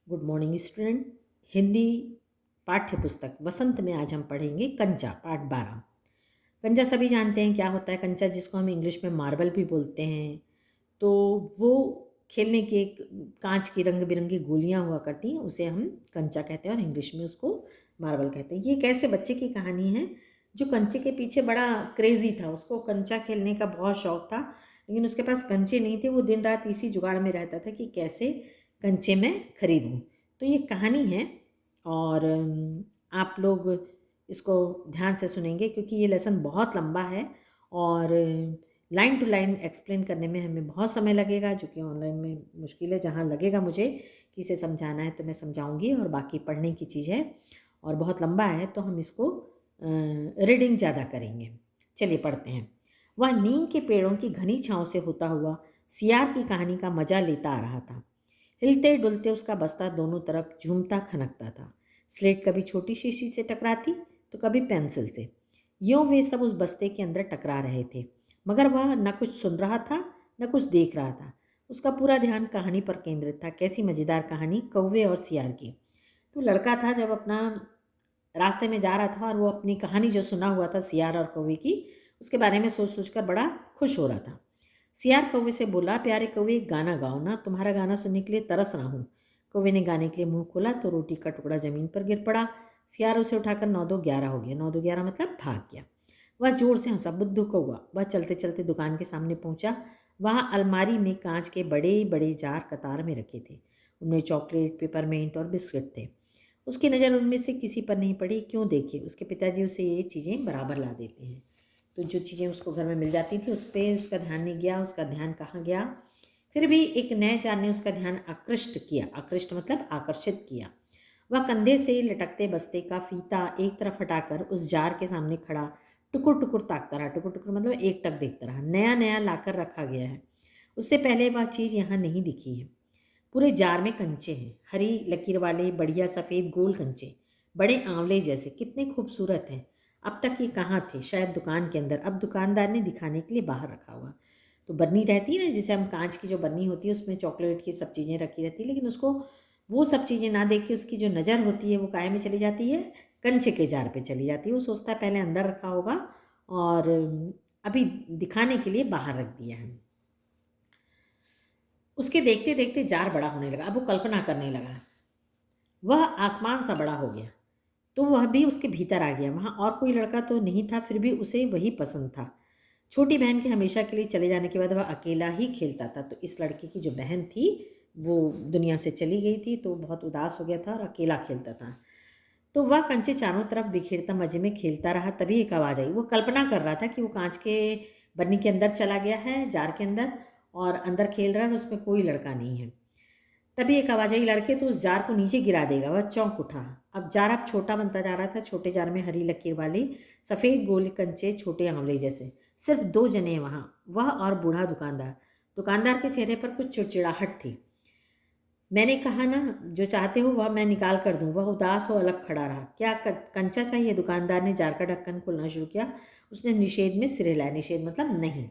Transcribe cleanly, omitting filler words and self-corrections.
Good morning student. Hindi पाठ्य पुस्तक वसंत में आज हम पढ़ेंगे कंचा पाठ 12। कंचा सभी जानते हैं क्या होता है। कंचा जिसको हम इंग्लिश में मार्बल भी बोलते हैं, तो वो खेलने की एक कांच की रंग बिरंगी गोलियां हुआ करती हैं, उसे हम कंचा कहते हैं और इंग्लिश में उसको मार्बल कहते हैं। ये एक ऐसे बच्चे की कहानी है जो कंचे के पीछे बड़ा क्रेजी था। उसको कंचा खेलने का बहुत शौक था, लेकिन उसके पास कंचे नहीं थे। वो दिन रात इसी जुगाड़ में रहता था कि कैसे कंचे मैं खरीदूं। तो ये कहानी है और आप लोग इसको ध्यान से सुनेंगे क्योंकि ये लेसन बहुत लंबा है और लाइन टू लाइन एक्सप्लेन करने में हमें बहुत समय लगेगा, जो कि ऑनलाइन में मुश्किल है। जहाँ लगेगा मुझे कि इसे समझाना है तो मैं समझाऊंगी, और बाकी पढ़ने की चीज़ है और बहुत लंबा है तो हम इसको रीडिंग ज़्यादा करेंगे। चलिए पढ़ते हैं। वह नीम के पेड़ों की घनी छाँव से होता हुआ सियार की कहानी का मजा लेता आ रहा था। हिलते डुलते उसका बस्ता दोनों तरफ झूमता खनकता था। स्लेट कभी छोटी शीशी से टकराती तो कभी पेंसिल से। यूं वे सब उस बस्ते के अंदर टकरा रहे थे, मगर वह न कुछ सुन रहा था न कुछ देख रहा था। उसका पूरा ध्यान कहानी पर केंद्रित था। कैसी मज़ेदार कहानी, कौवे और सियार की। तो लड़का था, जब अपना रास्ते में जा रहा था और वो अपनी कहानी जो सुना हुआ था सियार और कौवे की, उसके बारे में सोच सोच कर बड़ा खुश हो रहा था। सियार कौवे से बोला, प्यारे कौवे एक गाना गाओ ना, तुम्हारा गाना सुनने के लिए तरस रहा हूँ। कौवे ने गाने के लिए मुंह खोला तो रोटी का टुकड़ा जमीन पर गिर पड़ा। सियार उसे उठाकर 9 2 11 हो गया। 9 2 11 मतलब भाग गया। वह जोर से हंसा, बुद्धू कौवा। वह चलते चलते दुकान के सामने पहुंचा। वहां अलमारी में कांच के बड़े बड़े जार कतार में रखे थे। उनमें चॉकलेट, पेपरमेंट और बिस्किट थे। उसकी नज़र उनमें से किसी पर नहीं पड़ी। क्यों, देखिए उसके पिताजी उसे ये चीज़ें बराबर ला देते हैं। तो जो चीज़ें उसको घर में मिल जाती थी उस पर उसका ध्यान नहीं गया। उसका ध्यान कहाँ गया? फिर भी एक नए चार ने उसका ध्यान आकृष्ट किया। आकृष्ट मतलब आकर्षित किया। वह कंधे से लटकते बस्ते का फीता एक तरफ हटाकर उस जार के सामने खड़ा टुकुर टुकुर ताकता रहा। टुकुर टुकुर मतलब एक टक देखता रहा। नया नया लाकर रखा गया है, उससे पहले वह चीज़ यहाँ नहीं दिखी है। पूरे जार में कंचे हैं, हरी लकीर वाले बढ़िया सफ़ेद गोल कंचे, बड़े आंवले जैसे। कितने खूबसूरत हैं। अब तक ये कहाँ थे? शायद दुकान के अंदर। अब दुकानदार ने दिखाने के लिए बाहर रखा होगा। तो बन्नी रहती है ना, जिसे हम कांच की जो बन्नी होती है उसमें चॉकलेट की सब चीज़ें रखी रहती है, लेकिन उसको वो सब चीज़ें ना देख के उसकी जो नज़र होती है वो काहे में चली जाती है? कंचे के जार पे चली जाती है। वो सोचता है पहले अंदर रखा होगा और अभी दिखाने के लिए बाहर रख दिया है। उसके देखते देखते जार बड़ा होने लगा। अब वो कल्पना करने लगा। वह आसमान सा बड़ा हो गया तो वह भी उसके भीतर आ गया। वहाँ और कोई लड़का तो नहीं था, फिर भी उसे वही पसंद था। छोटी बहन के हमेशा के लिए चले जाने के बाद वह अकेला ही खेलता था। तो इस लड़के की जो बहन थी वो दुनिया से चली गई थी, तो बहुत उदास हो गया था और अकेला खेलता था। तो वह कंचे चारों तरफ बिखेरता मज़े में खेलता रहा। तभी एक आवाज़ आई। वो कल्पना कर रहा था कि वो कांच के बन्नी के अंदर चला गया है, जार के अंदर, और अंदर खेल रहा है और उसमें कोई लड़का नहीं है। तभी एक आवाज़ आई, लड़के तो उस जार को नीचे गिरा देगा। वह चौंक उठा। अब छोटा बनता जा रहा था। छोटे जार में हरी लकीर वाले सफ़ेद गोल कंचे, छोटे आंवले जैसे। सिर्फ 2 जने हैं वहाँ, वह और बूढ़ा दुकानदार। दुकानदार के चेहरे पर कुछ चिड़चिड़ाहट थी। मैंने कहा ना, जो चाहते हो वह मैं निकाल कर दूं। वह उदास हो अलग खड़ा रहा। क्या कंचा चाहिए? दुकानदार ने जार का ढक्कन खोलना शुरू किया। उसने निषेध में सिर हिलाया। निषेध मतलब नहीं।